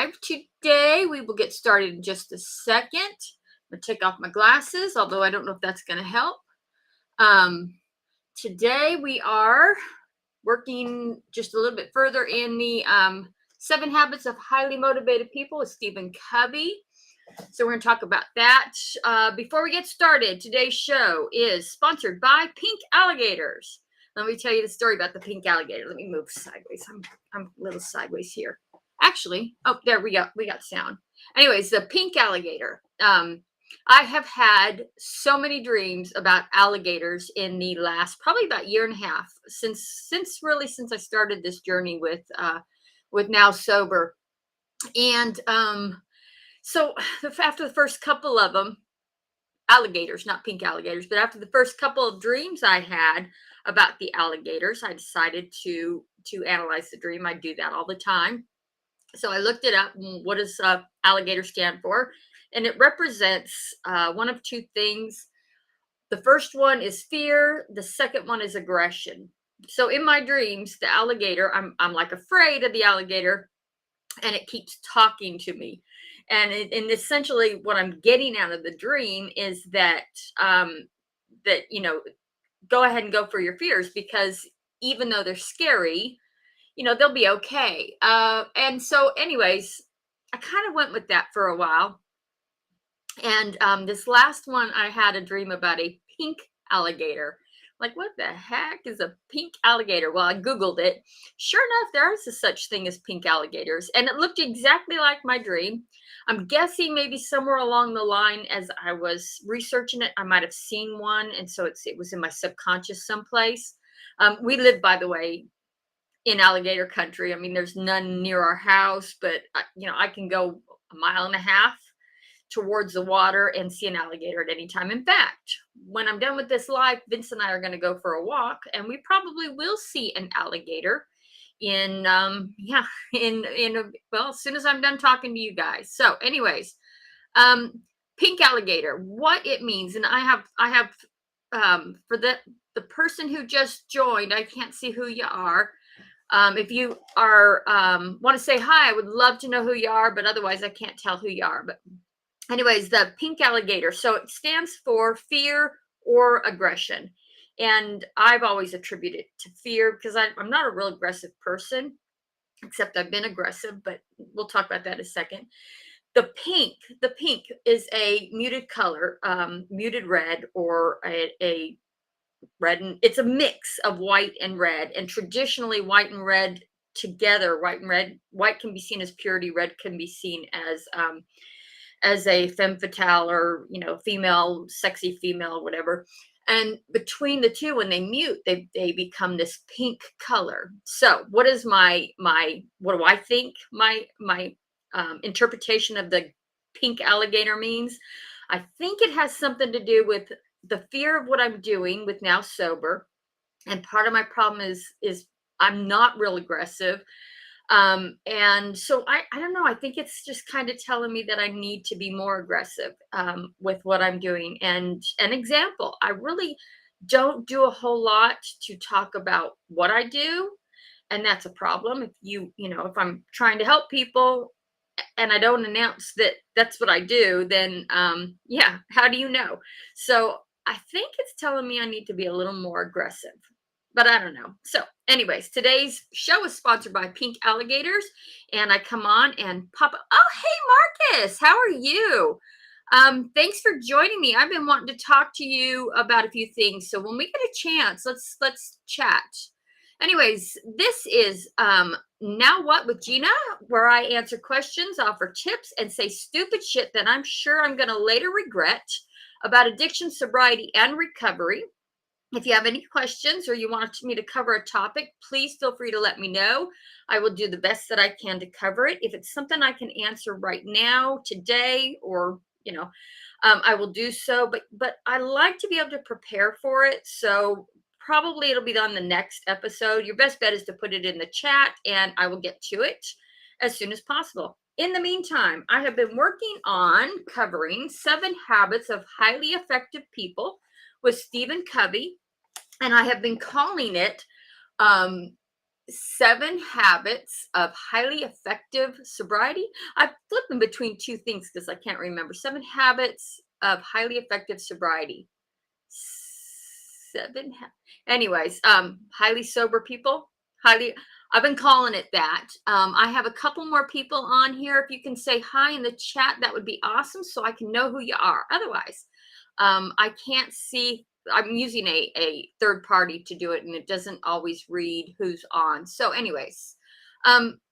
live today. We will get started in just a second. I'm going to take off my glasses, although I don't know if that's going to help. Today we are working just a little bit further in the 7 Habits of Highly Motivated People with Stephen Covey. So we're going to talk about that. Before we get started, today's show is sponsored by pink alligators. Let me tell you the story about the pink alligator. Let me move sideways. I'm a little sideways here. Actually, oh, there we go. We got sound. Anyways, the pink alligator. I have had so many dreams about alligators in the last probably about year and a half since I started this journey with Now Sober. And so after the first couple of them, alligators, not pink alligators, but after the first couple of dreams I had about the alligators, I decided to analyze the dream. I do that all the time. So I looked it up. What does alligator stand for? And it represents one of two things. The first one is fear. The second one is aggression. So in my dreams, the alligator, I'm like afraid of the alligator, and it keeps talking to me. And essentially what I'm getting out of the dream is that, go ahead and go for your fears, because even though they're scary, they'll be okay. And so anyways, I kind of went with that for a while. And this last one, I had a dream about a pink alligator. Like, what the heck is a pink alligator? Well, I Googled it. Sure enough, there is a such thing as pink alligators. And it looked exactly like my dream. I'm guessing maybe somewhere along the line as I was researching it, I might have seen one. And so it was in my subconscious someplace. We live, by the way, in alligator country. I mean, there's none near our house, but I can go a mile and a half towards the water and see an alligator at any time. In fact, when I'm done with this live, Vince and I are going to go for a walk, and we probably will see an alligator well, as soon as I'm done talking to you guys. So anyways, pink alligator, what it means. And I have for the person who just joined, I can't see who you are. If you are want to say hi, I would love to know who you are, but otherwise I can't tell who you are. But anyways, the pink alligator. So it stands for fear or aggression. And I've always attributed it to fear because I'm not a real aggressive person, except I've been aggressive, but we'll talk about that in a second. The pink is a muted color, muted red, or a red, and it's a mix of white and red. And traditionally, white and red together, white can be seen as purity, red can be seen as a femme fatale, or female, sexy female, whatever. And between the two, when they mute, they become this pink color. So what is what do I think my interpretation of the pink alligator means? I think it has something to do with the fear of what I'm doing with Now Sober. And part of my problem is I'm not real aggressive. And so I don't know. I think it's just kind of telling me that I need to be more aggressive with what I'm doing. And an example, I really don't do a whole lot to talk about what I do. And that's a problem. If I'm trying to help people and I don't announce that that's what I do, then how do you know? So I think it's telling me I need to be a little more aggressive, but I don't know. So anyways, today's show is sponsored by pink alligators, and I come on and pop up. Oh, hey, Marcus, how are you? Thanks for joining me. I've been wanting to talk to you about a few things. So when we get a chance, let's chat. Anyways, this is Now What with Jeanna, where I answer questions, offer tips, and say stupid shit that I'm sure I'm going to later regret about addiction, sobriety, and recovery. If you have any questions or you want me to cover a topic, please feel free to let me know. I will do the best that I can to cover it. If it's something I can answer right now, today, or I will do so. But I like to be able to prepare for it. So probably it'll be on the next episode. Your best bet is to put it in the chat, and I will get to it as soon as possible. In the meantime, I have been working on covering 7 Habits of Highly Effective People with Stephen Covey, and I have been calling it Seven Habits of Highly Effective Sobriety. I'm flipping between two things because I can't remember. Seven Habits of Highly Effective Sobriety. Seven. Anyways, highly sober people. Highly. I've been calling it that. I have a couple more people on here. If you can say hi in the chat, that would be awesome, so I can know who you are. Otherwise, I can't see. I'm using a third party to do it, and it doesn't always read who's on. So, anyways,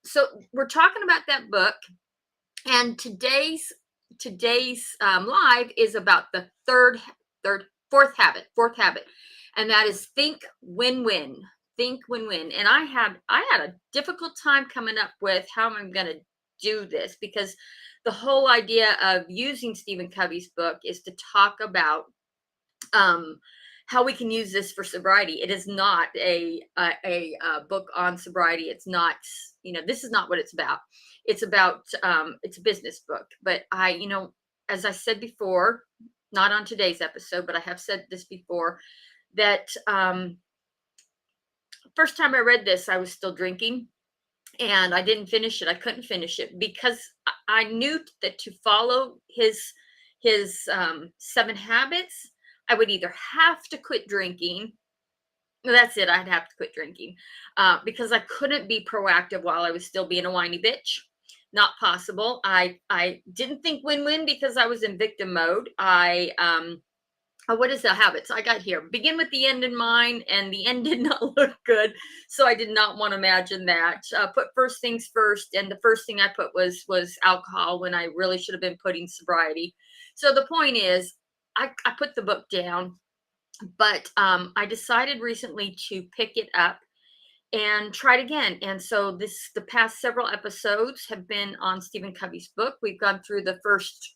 so we're talking about that book, and today's live is about the fourth habit, and that is think win-win. And I had a difficult time coming up with how I'm going to do this, because the whole idea of using Stephen Covey's book is to talk about um, how we can use this for sobriety. It is not a book on sobriety. It's not, this is not what it's about. It's about, it's a business book. But as I said before, not on today's episode, but I have said this before, that first time I read this, I was still drinking, and I didn't finish it. I couldn't finish it because I knew that to follow his 7 habits, I would either have to quit drinking. That's it. I'd have to quit drinking because I couldn't be proactive while I was still being a whiny bitch. Not possible. I didn't think win-win because I was in victim mode. What is the habits I got here? Begin with the end in mind, and the end did not look good, so I did not want to imagine that. Put first things first, and the first thing I put was alcohol when I really should have been putting sobriety. So the point is, I put the book down, but I decided recently to pick it up and try it again. And so the past several episodes have been on Stephen Covey's book. We've gone through the first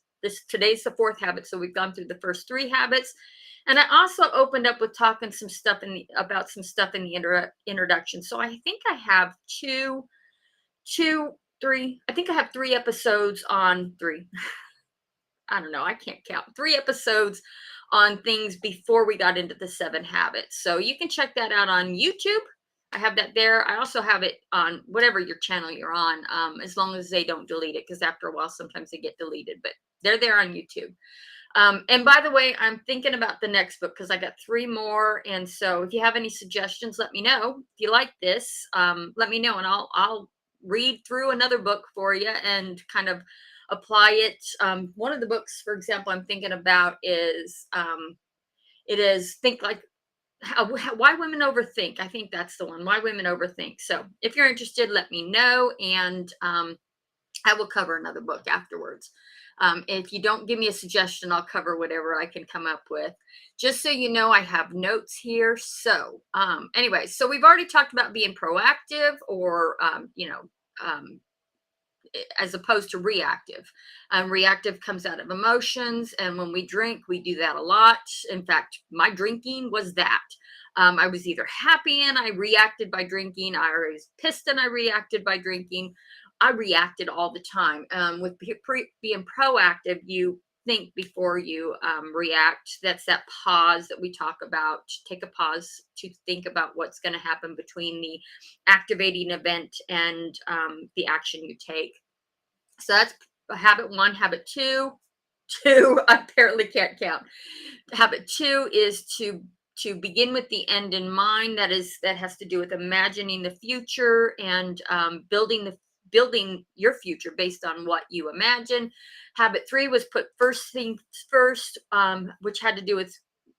today's the fourth habit, so we've gone through the first 3 habits. And I also opened up with talking about some stuff in the introduction. So I think I have three. I think I have 3 episodes on three. I don't know. I can't count. 3 episodes on things before we got into the 7 habits. So you can check that out on YouTube. I have that there. I also have it on whatever your channel you're on, as long as they don't delete it, because after a while, sometimes they get deleted, but they're there on YouTube. And by the way, I'm thinking about the next book because I got 3 more. And so if you have any suggestions, let me know. If you like this, let me know, and I'll read through another book for you and kind of apply it. One of the books, for example, I'm thinking about is Think Like Why Women Overthink. I think that's the one. Why Women Overthink. So if you're interested, let me know, and I will cover another book afterwards. If you don't give me a suggestion, I'll cover whatever I can come up with. Just so you know, I have notes here. So anyway, so we've already talked about being proactive, or as opposed to reactive. Reactive comes out of emotions, and when we drink, we do that a lot. In fact, my drinking was that. I was either happy and I reacted by drinking, I was pissed and I reacted by drinking. I reacted all the time. With being proactive, you think before you react. That's that pause that we talk about. Take a pause to think about what's going to happen between the activating event and the action you take. So that's habit 1. Habit 2, I apparently can't count. Habit 2 is to begin with the end in mind. That has to do with imagining the future and building your future based on what you imagine. Habit 3 was put first things first, which had to do with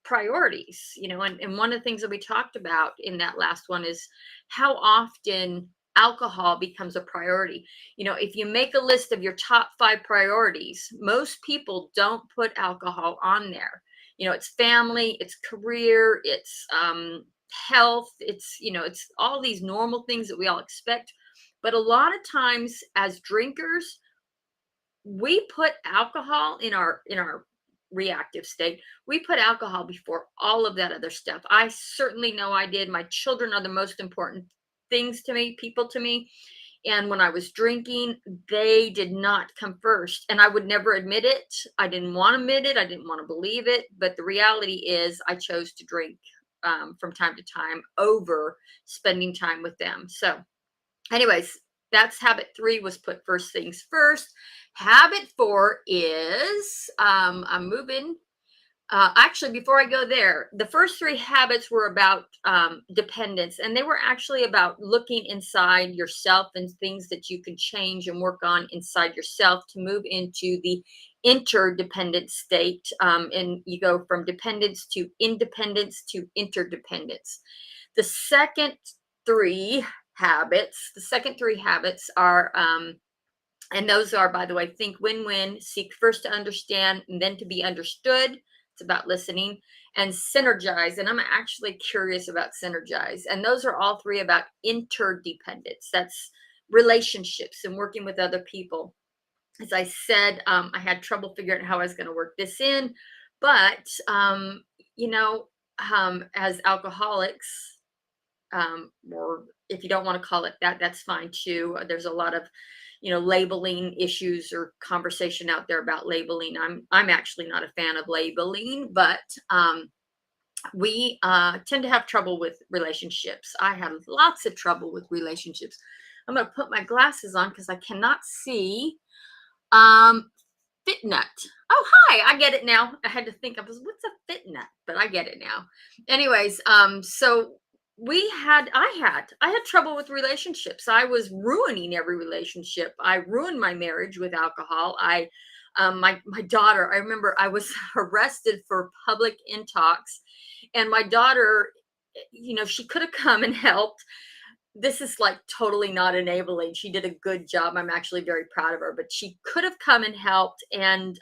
priorities. And one of the things that we talked about in that last one is how often alcohol becomes a priority. If you make a list of your top 5 priorities, most people don't put alcohol on there. It's family, it's career, it's health, it's all these normal things that we all expect. But a lot of times as drinkers, we put alcohol in our reactive state. We put alcohol before all of that other stuff. I certainly know I did. My children are the most important things to me, people to me. And when I was drinking, they did not come first. And I would never admit it. I didn't want to admit it. I didn't want to believe it. But the reality is I chose to drink from time to time over spending time with them. So, anyways, that's habit 3 was put first things first. Habit 4 is I'm moving. Actually, before I go there, the first 3 habits were about dependence, and they were actually about looking inside yourself and things that you can change and work on inside yourself to move into the interdependent state. And you go from dependence to independence to interdependence. The second 3 the second 3 habits are and those are, by the way, think win win, seek first to understand and then to be understood. It's about listening and synergize. And I'm actually curious about synergize. And those are all 3 about interdependence. That's relationships and working with other people. As I said, I had trouble figuring out how I was going to work this in. But, you know, as alcoholics, or if you don't want to call it that, that's fine too. There's a lot of, labeling issues or conversation out there about labeling. I'm actually not a fan of labeling, but we tend to have trouble with relationships. I have lots of trouble with relationships. I'm going to put my glasses on because I cannot see. Fit nut. Oh, hi. I get it now. I had to think what's a fit nut, but I get it now. Anyways, so I had trouble with relationships. I was ruining every relationship. I ruined my marriage with alcohol. My daughter, I remember I was arrested for public intox, and my daughter, she could have come and helped. This is like totally not enabling. She did a good job. I'm actually very proud of her, but she could have come and helped. And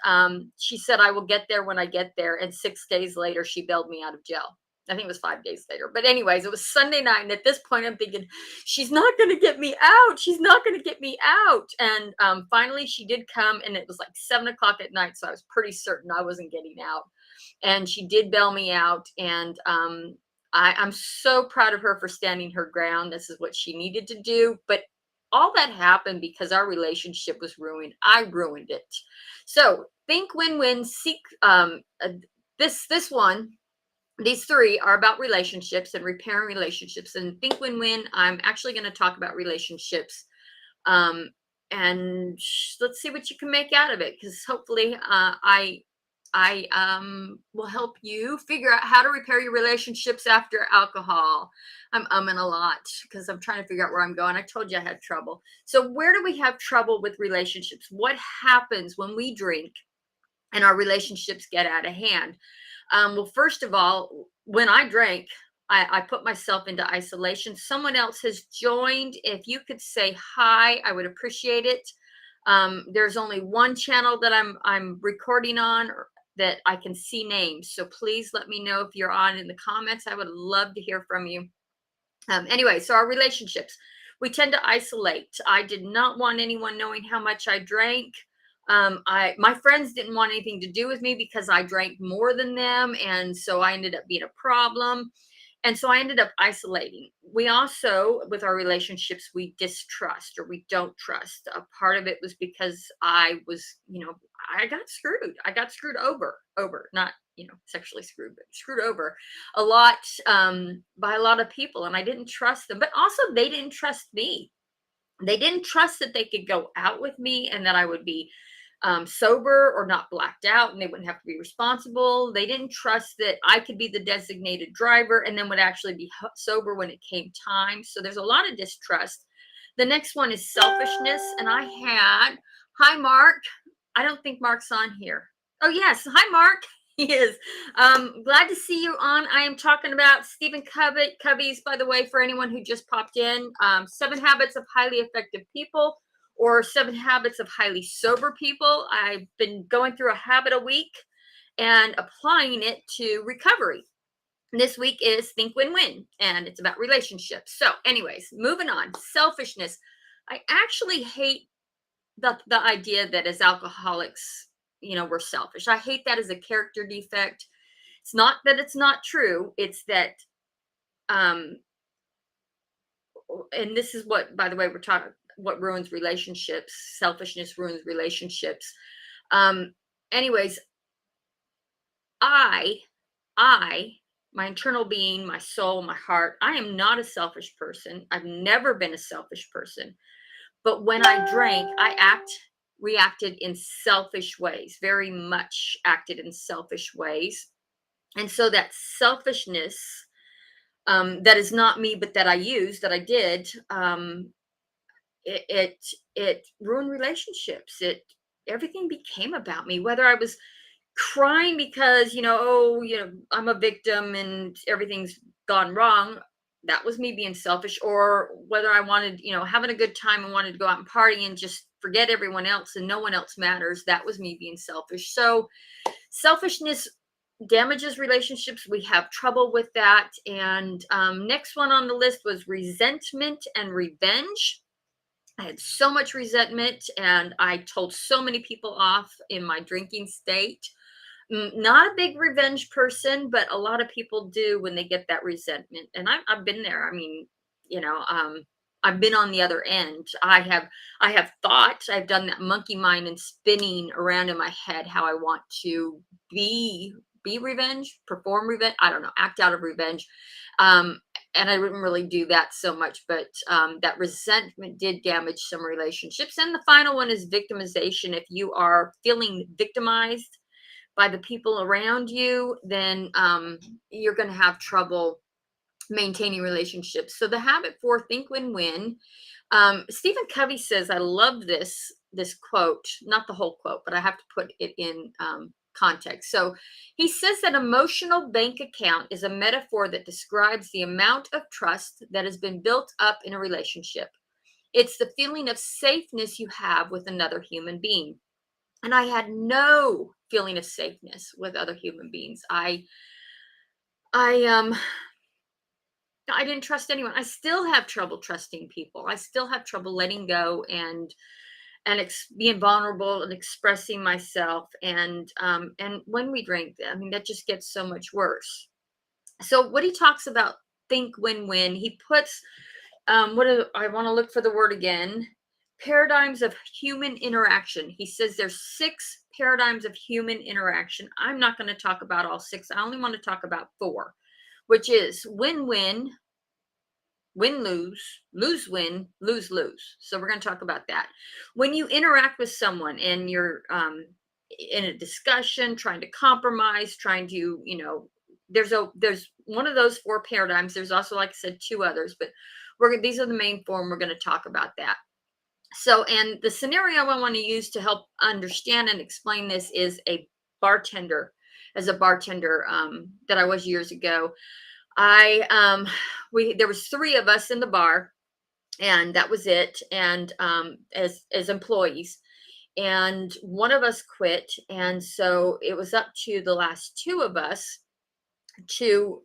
she said, I will get there when I get there. And 6 days later, she bailed me out of jail. I think it was 5 days later. But anyways, it was Sunday night. And at this point, I'm thinking, she's not going to get me out. She's not going to get me out. And finally, she did come. And it was like 7 o'clock at night. So I was pretty certain I wasn't getting out. And she did bail me out. And I'm so proud of her for standing her ground. This is what she needed to do. But all that happened because our relationship was ruined. I ruined it. So think win-win, seek this one. These 3 are about relationships and repairing relationships. And think win-win, I'm actually going to talk about relationships. And let's see what you can make out of it. Because hopefully I will help you figure out how to repair your relationships after alcohol. I'm umming a lot because I'm trying to figure out where I'm going. I told you I had trouble. So where do we have trouble with relationships? What happens when we drink and our relationships get out of hand? Well, first of all, when I drank, I put myself into isolation. Someone else has joined. If you could say hi, I would appreciate it. There's only one channel that I'm recording on that I can see names. So please let me know if you're on in the comments. I would love to hear from you. Anyway, so our relationships, we tend to isolate. I did not want anyone knowing how much I drank. My friends didn't want anything to do with me because I drank more than them. And so I ended up being a problem. And so I ended up isolating. We also, with our relationships, we distrust or we don't trust. A part of it was because I was, I got screwed. I got screwed over, not, sexually screwed, but screwed over a lot by a lot of people. And I didn't trust them, but also they didn't trust me. They didn't trust that they could go out with me and that I would be sober or not blacked out and they wouldn't have to be responsible. They didn't trust that I could be the designated driver and then would actually be sober when it came time. So there's a lot of distrust. The next one is selfishness. And hi, Mark. I don't think Mark's on here. Oh, yes. Hi, Mark. He is. Glad to see you on. I am talking about Stephen Covey's, by the way, for anyone who just popped in, 7 Habits of Highly Effective People, or 7 Habits of Highly Sober People. I've been going through a habit a week and applying it to recovery. This week is Think Win-Win, and it's about relationships. So anyways, moving on. Selfishness. I actually hate the idea that as alcoholics, we're selfish. I hate that as a character defect. It's not that it's not true. It's that, and this is what, by the way, we're talking, what ruins relationships. Selfishness ruins relationships. Anyways, my internal being, my soul, my heart. I am not a selfish person. I've never been a selfish person. But when I drank, reacted in selfish ways, very much acted in selfish ways. And so that selfishness, that is not me, but that I used, that I did, it, it, it ruined relationships. Everything became about me, whether I was crying because, oh, I'm a victim and everything's gone wrong. That was me being selfish. Or whether I wanted, having a good time and wanted to go out and party and just forget everyone else and no one else matters. That was me being selfish. So selfishness damages relationships. We have trouble with that. And next one on the list was resentment and revenge. I had so much resentment and I told so many people off in my drinking state. Not a big revenge person, but a lot of people do when they get that resentment. And I've been there. I mean, you know, um, I've been on the other end. I have thought. I've done that monkey mind and spinning around in my head how I want to be be revenge, perform revenge. I don't know, act out of revenge. Um, and I didn't really do that so much, but that resentment did damage some relationships. And the final one is victimization. If you are feeling victimized by the people around you, then you're going to have trouble maintaining relationships. So the habit for think win-win. Stephen Covey says, I love this quote, not the whole quote, but I have to put it in context. So he says that emotional bank account is a metaphor that describes the amount of trust that has been built up in a relationship. It's the feeling of safeness you have with another human being. And I had no feeling of safeness with other human beings. I I didn't trust anyone. I still have trouble trusting people. I still have trouble letting go and being vulnerable and expressing myself. And when we drink, I mean, that just gets so much worse. So what he talks about, think win-win. He puts I want to look for the word again. Paradigms of human interaction. He says there's 6 paradigms of human interaction. I'm not going to talk about all 6. I only want to talk about 4, which is win-win, win-lose, lose-win, lose-lose. So we're going to talk about that. When you interact with someone and you're in a discussion, trying to compromise, trying to, there's one of those 4 paradigms. There's also, like I said, 2 others, but these are the main 4, and we're going to talk about that. So, and the scenario I want to use to help understand and explain this is a bartender. As a bartender that I was years ago, there was 3 of us in the bar, and that was it. And as employees, and one of us quit, and so it was up to the last 2 of us to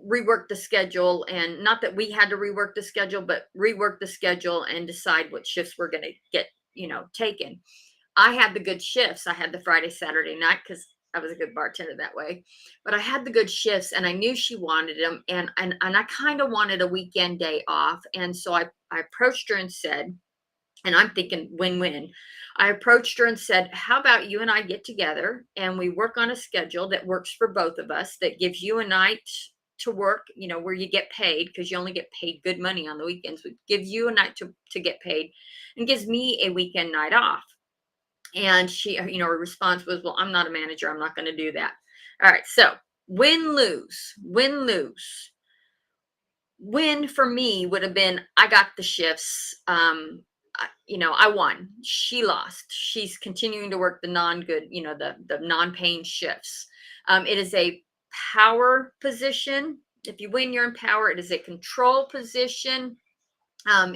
rework the schedule. And not that we had to rework the schedule, but rework the schedule and decide what shifts we're going to get taken. I had the good shifts. I had the Friday Saturday night because I was a good bartender that way, but I had the good shifts and I knew she wanted them, and I kind of wanted a weekend day off. And so I approached her and said, and I'm thinking win-win. I approached her and said, how about you and I get together and we work on a schedule that works for both of us, that gives you a night to work, where you get paid, because you only get paid good money on the weekends. We give you a night to get paid, and gives me a weekend night off. And she, her response was, well, I'm not a manager. I'm not going to do that. All right. So win, lose, win, lose. Win for me would have been, I got the shifts. I won. She lost. She's continuing to work the non-good, the non-paying shifts. It is a power position. If you win, you're in power. It is a control position.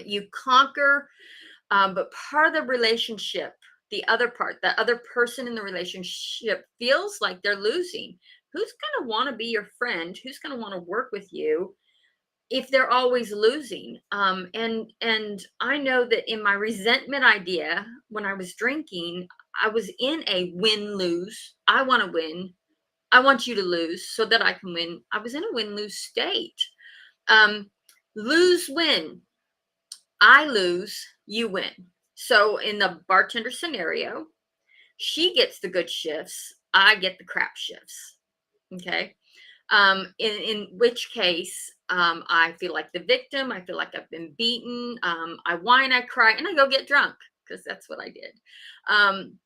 You conquer, but part of the relationship, the other person in the relationship feels like they're losing. Who's going to want to be your friend? Who's going to want to work with you if they're always losing? And I know that in my resentment idea, when I was drinking, I was in a win-lose. I want to win. I want you to lose so that I can win. I was in a win-lose state. Lose-win. I lose, you win. So in the bartender scenario, she gets the good shifts, I get the crap shifts. Okay. In which case, I feel like the victim. I feel like I've been beaten. I whine, I cry, and I go get drunk because that's what I did. Um,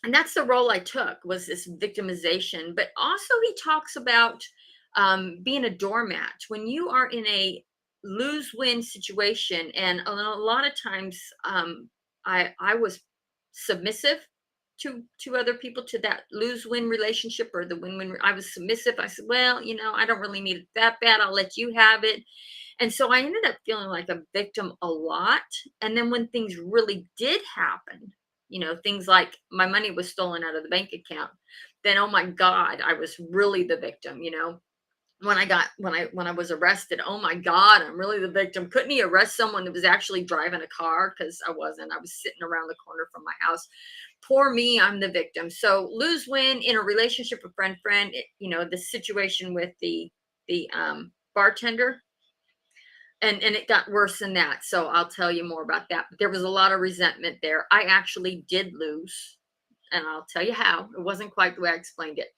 and that's the role I took, was this victimization. But also, he talks about being a doormat when you are in a lose-win situation, and a lot of times, I was submissive to other people, to that lose-win relationship or the win-win. I was submissive. I said, well, I don't really need it that bad. I'll let you have it. And so I ended up feeling like a victim a lot. And then when things really did happen, things like my money was stolen out of the bank account, then oh my God, I was really the victim. When I was arrested, oh my God, I'm really the victim. Couldn't he arrest someone that was actually driving a car? Because I wasn't. I was sitting around the corner from my house. Poor me, I'm the victim. So lose win in a relationship with friend, the situation with the bartender, and it got worse than that. So I'll tell you more about that. But there was a lot of resentment there. I actually did lose, and I'll tell you how. It wasn't quite the way I explained it.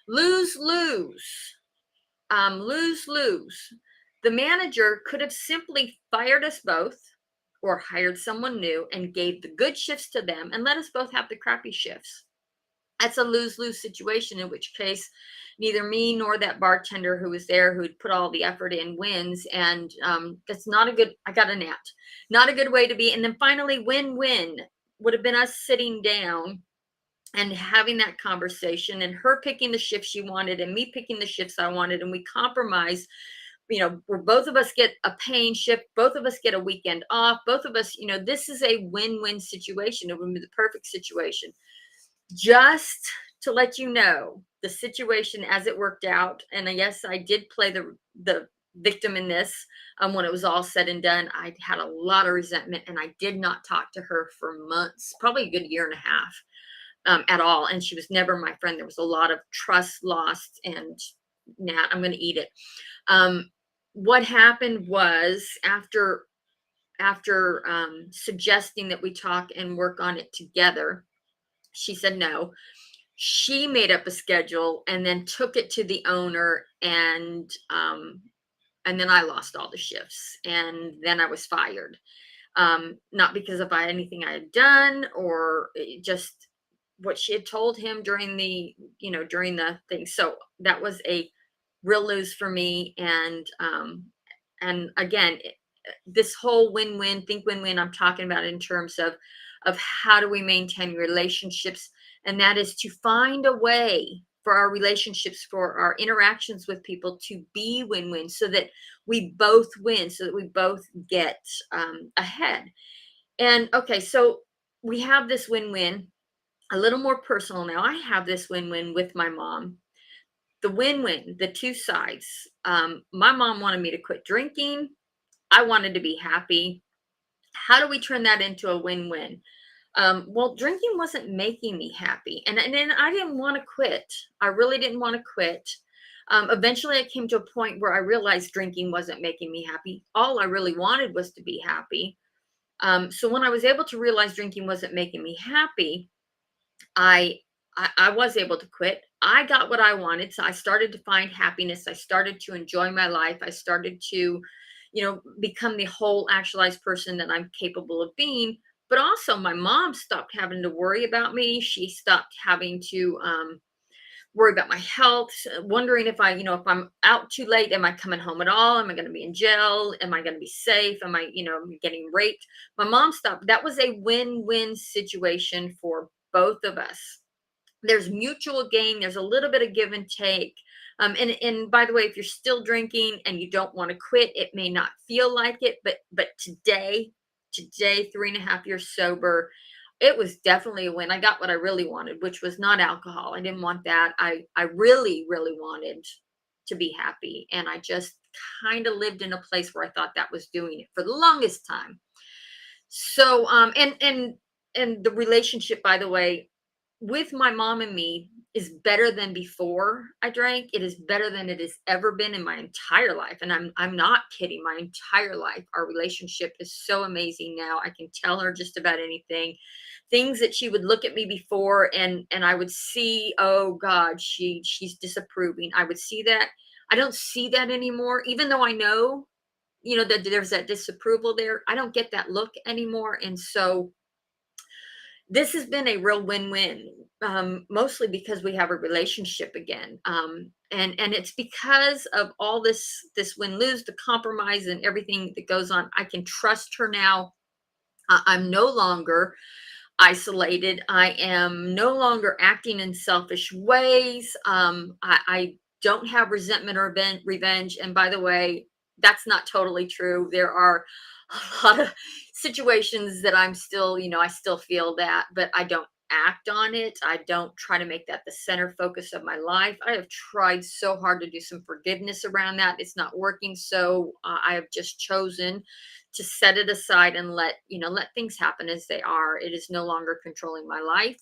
Lose, lose, lose, lose. The manager could have simply fired us both or hired someone new and gave the good shifts to them and let us both have the crappy shifts. That's a lose-lose situation, in which case neither me nor that bartender who was there, who'd put all the effort in, wins. And that's not a good, I got a gnat, not a good way to be. And then finally, win-win would have been us sitting down and having that conversation, and her picking the shift she wanted and me picking the shifts I wanted, and we compromise, where both of us get a paying shift, both of us get a weekend off, both of us, this is a win-win situation. It would be the perfect situation. Just to let you know, the situation as it worked out, and yes, I did play the victim in this. When it was all said and done, I had a lot of resentment, and I did not talk to her for months, probably a good year and a half, at all. And she was never my friend. There was a lot of trust lost, and Nat, I'm going to eat it. What happened was, after suggesting that we talk and work on it together, she said no. She made up a schedule and then took it to the owner, and then I lost all the shifts, and then I was fired. Not because of anything I had done, or just what she had told him during the thing. So that was a real lose for me. And again, this whole win-win, think win-win, I'm talking about in terms of how do we maintain relationships, and that is to find a way for our relationships, for our interactions with people, to be win-win, so that we both win, so that we both get ahead. And okay, so we have this win-win. A little more personal now. I have this win-win with my mom. The win-win, the two sides. My mom wanted me to quit drinking. I wanted to be happy. How do we turn that into a win-win? Well, drinking wasn't making me happy, and then I didn't want to quit. I really didn't want to quit. Eventually, I came to a point where I realized drinking wasn't making me happy. All I really wanted was to be happy. So when I was able to realize drinking wasn't making me happy, I, I was able to quit. I got what I wanted, so I started to find happiness. I started to enjoy my life. I started to, become the whole actualized person that I'm capable of being. But also, my mom stopped having to worry about me. She stopped having to worry about my health, wondering if I'm out too late, am I coming home at all? Am I going to be in jail? Am I going to be safe? Am I, getting raped? My mom stopped. That was a win-win situation for both of us. There's mutual gain. There's a little bit of give and take. And by the way, if you're still drinking and you don't want to quit, it may not feel like it, but today, 3.5 years sober, it was definitely a win. I got what I really wanted, which was not alcohol. I didn't want that. I really, really wanted to be happy. And I just kind of lived in a place where I thought that was doing it for the longest time. So, and the relationship, by the way, with my mom and me is better than before I drank. It is better than it has ever been in my entire life. And I'm not kidding. My entire life, our relationship is so amazing now. I can tell her just about anything. Things that she would look at me before, and I would see, oh God, she's disapproving. I would see that. I don't see that anymore, even though I know, that there's that disapproval there. I don't get that look anymore. And so this has been a real win-win, mostly because we have a relationship again. And it's because of all this win-lose, the compromise and everything that goes on. I can trust her now. I'm no longer isolated. I am no longer acting in selfish ways. I don't have resentment or revenge. And by the way, that's not totally true. There are a lot of situations that I'm still, I still feel that, but I don't act on it. I don't try to make that the center focus of my life. I have tried so hard to do some forgiveness around that. It's not working. So I have just chosen to set it aside and let things happen as they are. It is no longer controlling my life.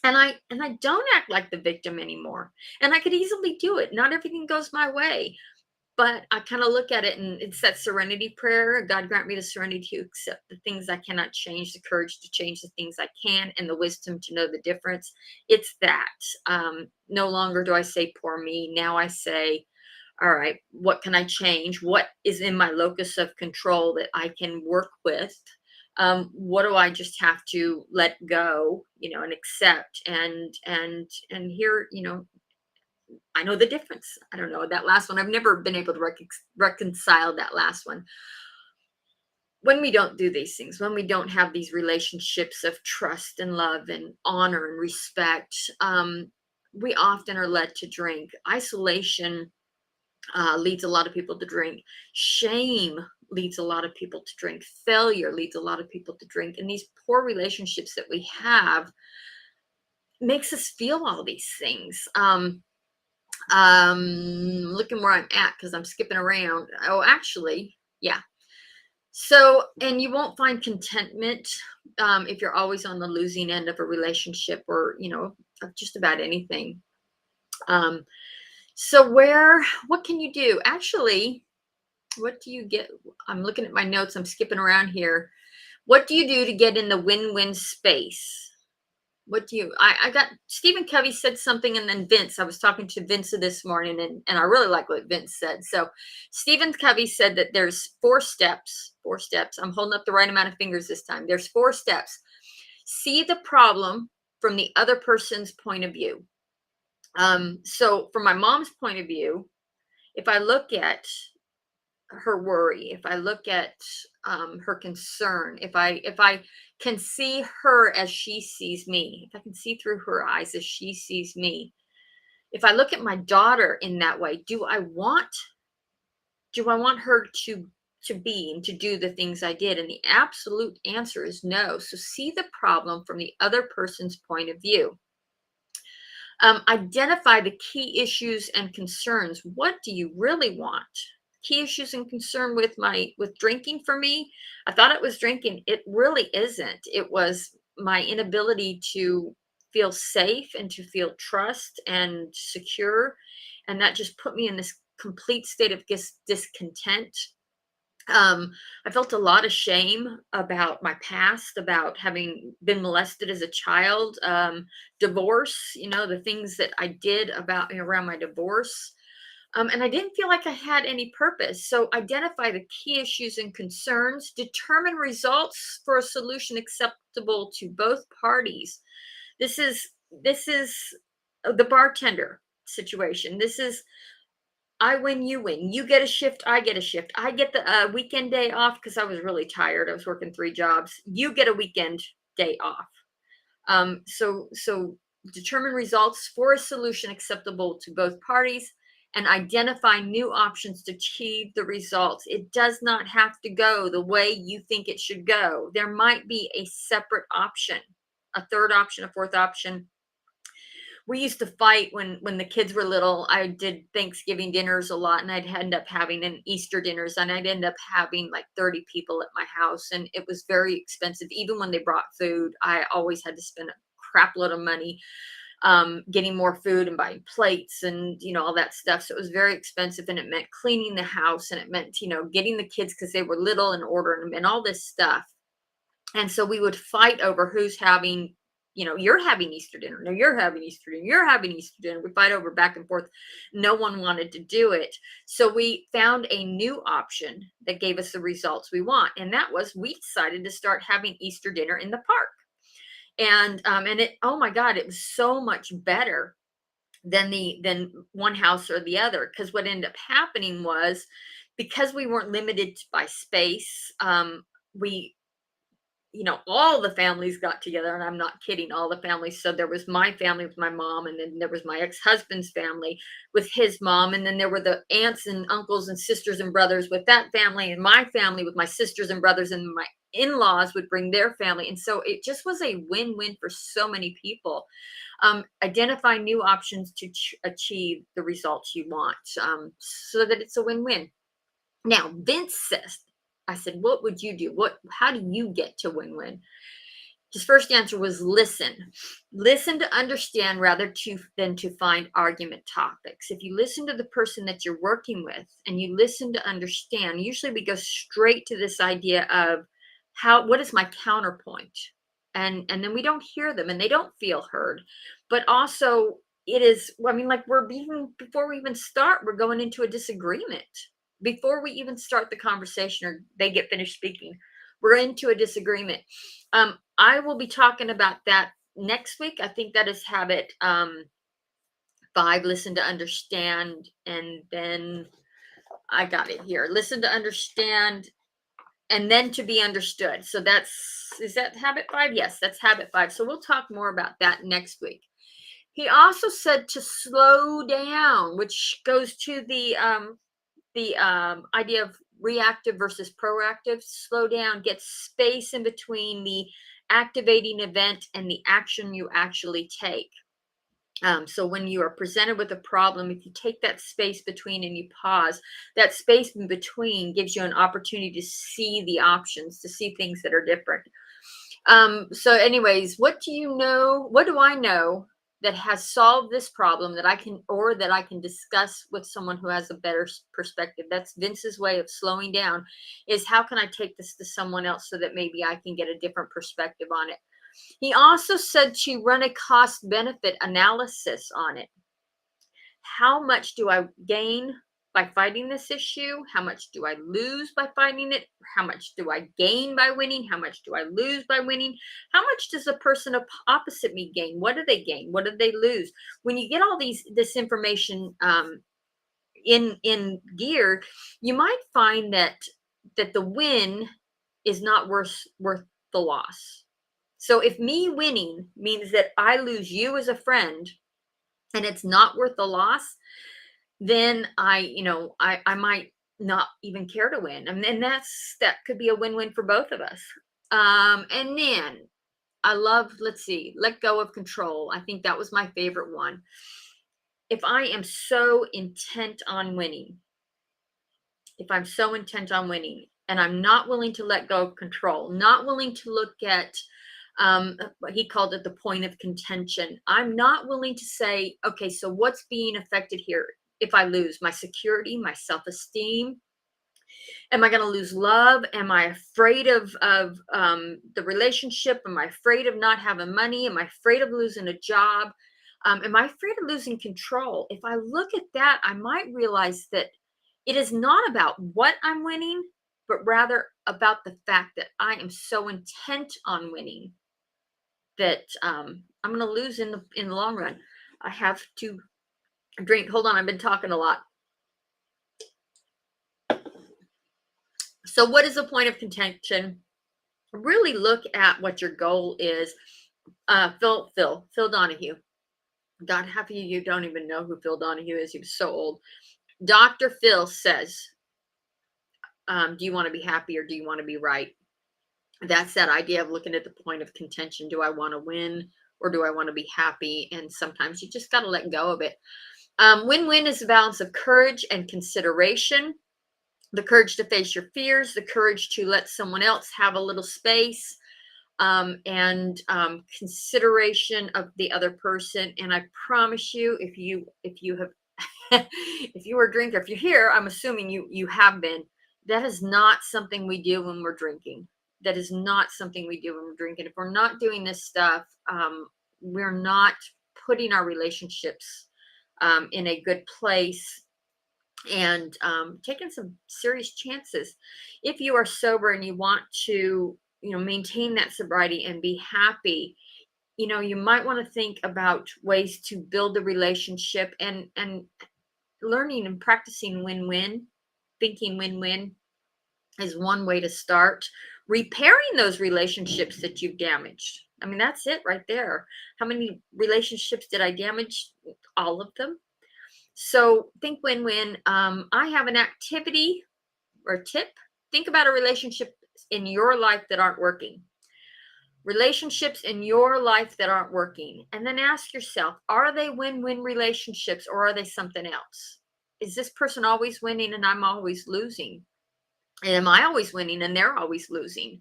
And I don't act like the victim anymore. And I could easily do it. Not everything goes my way, but I kind of look at it, and it's that serenity prayer. God grant me the serenity to accept the things I cannot change, the courage to change the things I can, and the wisdom to know the difference. It's that. No longer do I say poor me. Now I say, all right, what can I change? What is in my locus of control that I can work with? What do I just have to let go, and accept? And here, I know the difference. I don't know that last one. I've never been able to reconcile that last one. When we don't do these things, when we don't have these relationships of trust and love and honor and respect, we often are led to drink. Isolation leads a lot of people to drink. Shame leads a lot of people to drink. Failure leads a lot of people to drink. And these poor relationships that we have makes us feel all these things. Looking where I'm at because I'm skipping around. Oh, actually, yeah. So, and you won't find contentment if you're always on the losing end of a relationship or, of just about anything. Um, so what can you do? Actually, what do you get? I'm looking at my notes. I'm skipping around here. What do you do to get in the win-win space? What do you, I got Stephen Covey said something, and then Vince, I was talking to Vince this morning, and I really like what Vince said. So Stephen Covey said that there's four steps. I'm holding up the right amount of fingers this time. There's 4 steps. See the problem from the other person's point of view. So from my mom's point of view, if I look at her worry, if I look at her concern, if I can see her as she sees me, if I can see through her eyes as she sees me, if I look at my daughter in that way, do I want her to be and to do the things I did? And the absolute answer is no. So see the problem from the other person's point of view. Identify the key issues and concerns. What do you really want? Key issues and concern with drinking for me. I thought it was drinking. It really isn't. It was my inability to feel safe and to feel trust and secure. And that just put me in this complete state of discontent. I felt a lot of shame about my past, about having been molested as a child, divorce, the things that I did around my divorce. And I didn't feel like I had any purpose. So identify the key issues and concerns, determine results for a solution acceptable to both parties. This is the bartender situation. This is I win, you win. You get a shift, I get a shift. I get the weekend day off because I was really tired. I was working 3 jobs. You get a weekend day off. So determine results for a solution acceptable to both parties and identify new options to achieve the results. It does not have to go the way you think it should go. There might be a separate option, a third option, a fourth option. We used to fight when the kids were little. I did Thanksgiving dinners a lot, and I'd end up having an Easter dinners, and I'd end up having like 30 people at my house, and it was very expensive. Even when they brought food, I always had to spend a crap load of money getting more food and buying plates and all that stuff. So it was very expensive, and it meant cleaning the house, and it meant getting the kids because they were little and ordering them and all this stuff. And so we would fight over who's having you're having Easter dinner. No, you're having Easter dinner. You're having Easter dinner. We fight over back and forth. No one wanted to do it. So we found a new option that gave us the results we want. And that was, we decided to start having Easter dinner in the park. And it, oh my God, it was so much better than one house or the other. Because what ended up happening was, because we weren't limited by space, we all the families got together, and I'm not kidding, all the families. So there was my family with my mom, and then there was my ex-husband's family with his mom, and then there were the aunts and uncles and sisters and brothers with that family, and my family with my sisters and brothers, and my in-laws would bring their family. And so it just was a win-win for so many people. Identify new options to achieve the results you want, so that it's a win-win. Now, Vince says, I said, what would you do? How do you get to win-win? His first answer was listen. Listen to understand rather than to find argument topics. If you listen to the person that you're working with and you listen to understand, usually we go straight to this idea of what is my counterpoint? And then we don't hear them and they don't feel heard. But also it is, I mean, like before we even start, we're going into a disagreement. Before we even start the conversation or they get finished speaking, we're into a disagreement. I will be talking about that next week. I think that is habit 5, listen to understand. And then I got it here. Listen to understand and then to be understood. So is that habit 5? Yes, that's habit 5. So we'll talk more about that next week. He also said to slow down, which goes to the idea of reactive versus proactive. Slow down, get space in between the activating event and the action you actually take. So when you are presented with a problem, if you take that space between and you pause, that space in between gives you an opportunity to see the options, to see things that are different. So anyways, what do I know that has solved this problem that I can discuss with someone who has a better perspective? That's Vince's way of slowing down, is how can I take this to someone else so that maybe I can get a different perspective on it. He also said to run a cost benefit analysis on it. How much do I gain by fighting this issue? How much do I lose by fighting it? How much do I gain by winning? How much do I lose by winning? How much does the person opposite me gain? What do they gain? What do they lose? When you get all this information in gear, you might find that the win is not worth the loss. So if me winning means that I lose you as a friend and it's not worth the loss, then I might not even care to win. And that could be a win-win for both of us. And then I love, let go of control. I think that was my favorite one. If I am so intent on winning, and I'm not willing to let go of control, not willing to look at, he called it the point of contention. I'm not willing to say, okay, so what's being affected here? If I lose my security, my self-esteem, am I going to lose love? Am I afraid of the relationship? Am I afraid of not having money? Am I afraid of losing a job? Am I afraid of losing control? If I look at that, I might realize that it is not about what I'm winning, but rather about the fact that I am so intent on winning that I'm going to lose in the long run. I have to drink. Hold on, I've been talking a lot. So what is the point of contention? Really look at what your goal is. Phil Donahue. God, half of you don't even know who Phil Donahue is. He was so old. Dr. Phil says, do you want to be happy or do you want to be right? That's that idea of looking at the point of contention. Do I want to win or do I want to be happy? And sometimes you just got to let go of it. Win-win is a balance of courage and consideration. The courage to face your fears, the courage to let someone else have a little space, and consideration of the other person. And I promise you, if you have, if you are a drinker, if you're here, I'm assuming you have been. That is not something we do when we're drinking. That is not something we do when we're drinking. If we're not doing this stuff, we're not putting our relationships in a good place, and taking some serious chances. If you are sober and you want to, maintain that sobriety and be happy, you might want to think about ways to build a relationship, and learning and practicing win-win, thinking win-win is one way to start. Repairing those relationships that you've damaged. I mean, that's it right there. How many relationships did I damage? All of them. So think win-win. I have an activity or tip. Think about a relationship in your life that aren't working. Relationships in your life that aren't working. And then ask yourself, are they win-win relationships, or are they something else? Is this person always winning and I'm always losing? Am I always winning and they're always losing?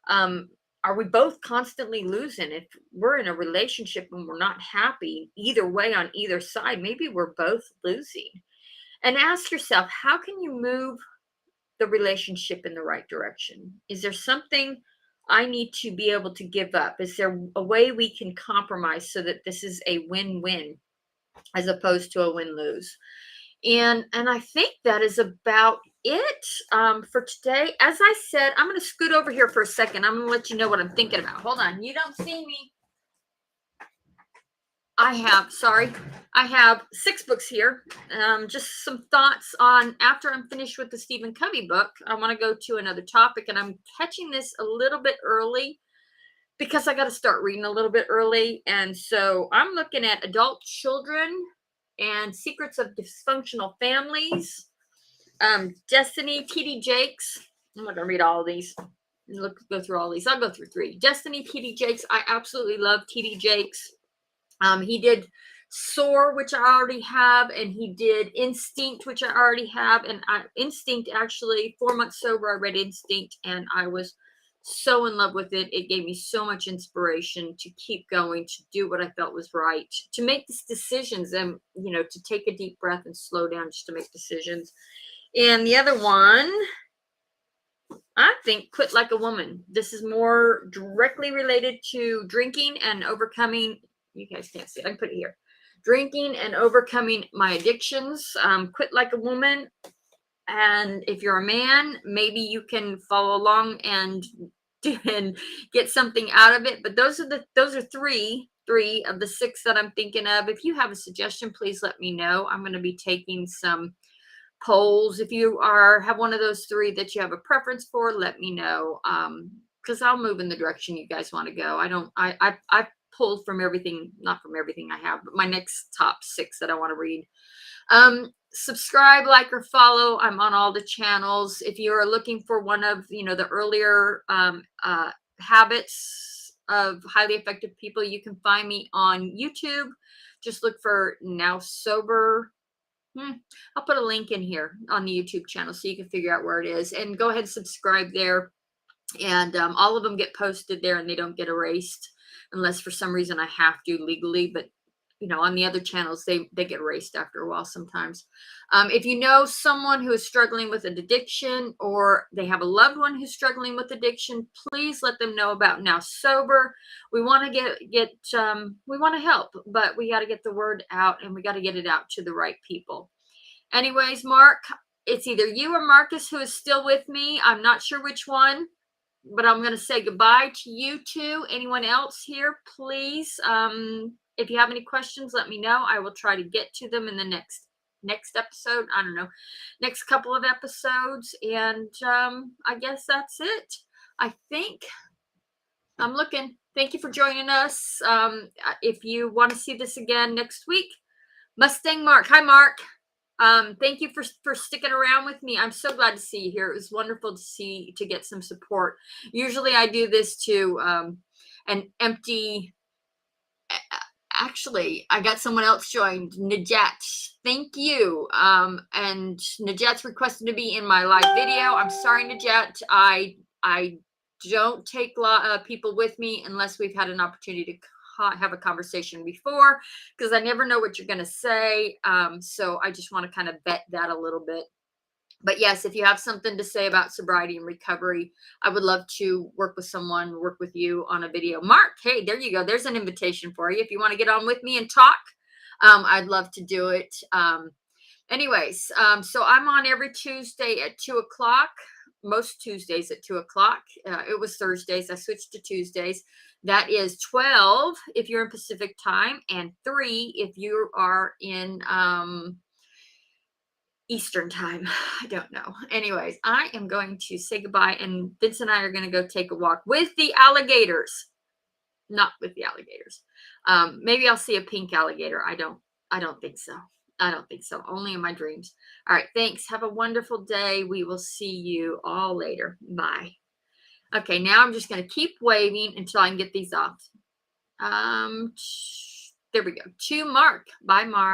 Are we both constantly losing? If we're in a relationship and we're not happy either way on either side, maybe we're both losing. And ask yourself, how can you move the relationship in the right direction? Is there something I need to be able to give up? Is there a way we can compromise so that this is a win-win as opposed to a win-lose? And I think that is about it for today. As I said, I'm going to scoot over here for a second. I'm going to let you know what I'm thinking about. Hold on. You don't see me. I have 6 books here. Just some thoughts on, after I'm finished with the Stephen Covey book, I want to go to another topic, and I'm catching this a little bit early because I got to start reading a little bit early. And so I'm looking at Adult Children and Secrets of Dysfunctional Families. Destiny, T.D. Jakes. I'm not going to read all of these. Go through all these. I'll go through 3. Destiny, T.D. Jakes. I absolutely love T.D. Jakes. He did Soar, which I already have, and he did Instinct, which I already have. And Instinct, actually, 4 months sober, I read Instinct, and I was so in love with it. It gave me so much inspiration to keep going, to do what I felt was right, to make these decisions, and to take a deep breath and slow down just to make decisions. And the other one, I think, Quit Like a Woman. This is more directly related to drinking and overcoming. You guys can't see it. I can put it here. Drinking and overcoming my addictions. Quit Like a Woman. And if you're a man, maybe you can follow along and get something out of it. But those are three of the 6 that I'm thinking of. If you have a suggestion, please let me know. I'm going to be taking some polls. If you have one of those 3 that you have a preference for, let me know, because I'll move in the direction you guys want to go. I pulled from everything, not from everything I have, but my next top 6 that I want to read. Subscribe, like, or follow. I'm on all the channels. If you are looking for one of the earlier habits of highly effective people, you can find me on YouTube. Just look for Now Sober. I'll put a link in here on the YouTube channel so you can figure out where it is, and go ahead and subscribe there. And all of them get posted there, and they don't get erased unless for some reason I have to legally. But on the other channels, they get erased after a while sometimes. If you know someone who is struggling with an addiction, or they have a loved one who's struggling with addiction, please let them know about Now Sober. We want to we want to help, but we got to get the word out, and we got to get it out to the right people. Anyways, Mark, it's either you or Marcus who is still with me. I'm not sure which one, but I'm going to say goodbye to you two. Anyone else here, please, if you have any questions, let me know. I will try to get to them in the next episode. I don't know, next couple of episodes. And I guess that's it. I think I'm looking. Thank you for joining us. If you want to see this again next week, Mustang Mark. Hi, Mark. Thank you for sticking around with me. I'm so glad to see you here. It was wonderful to get some support. Usually I do this to an empty. Actually, I got someone else joined, Najat. Thank you. And Najat's requested to be in my live video. I'm sorry, Najat. I don't take people with me unless we've had an opportunity to have a conversation before, because I never know what you're going to say. So I just want to kind of vet that a little bit. But yes, if you have something to say about sobriety and recovery, I would love to work with someone, work with you on a video. Mark, hey, there you go. There's an invitation for you. If you want to get on with me and talk, I'd love to do it. Anyways, so I'm on every Tuesday at 2 o'clock. Most Tuesdays at 2 o'clock. It was Thursdays. I switched to Tuesdays. That is 12 if you're in Pacific time, and 3 if you are in Eastern time. I don't know. Anyways, I am going to say goodbye, and Vince and I are going to go take a walk with the alligators. Not with the alligators. Maybe I'll see a pink alligator. I don't think so. I don't think so. Only in my dreams. All right. Thanks. Have a wonderful day. We will see you all later. Bye. Okay. Now I'm just going to keep waving until I can get these off. There we go. To Mark. Bye, Mark.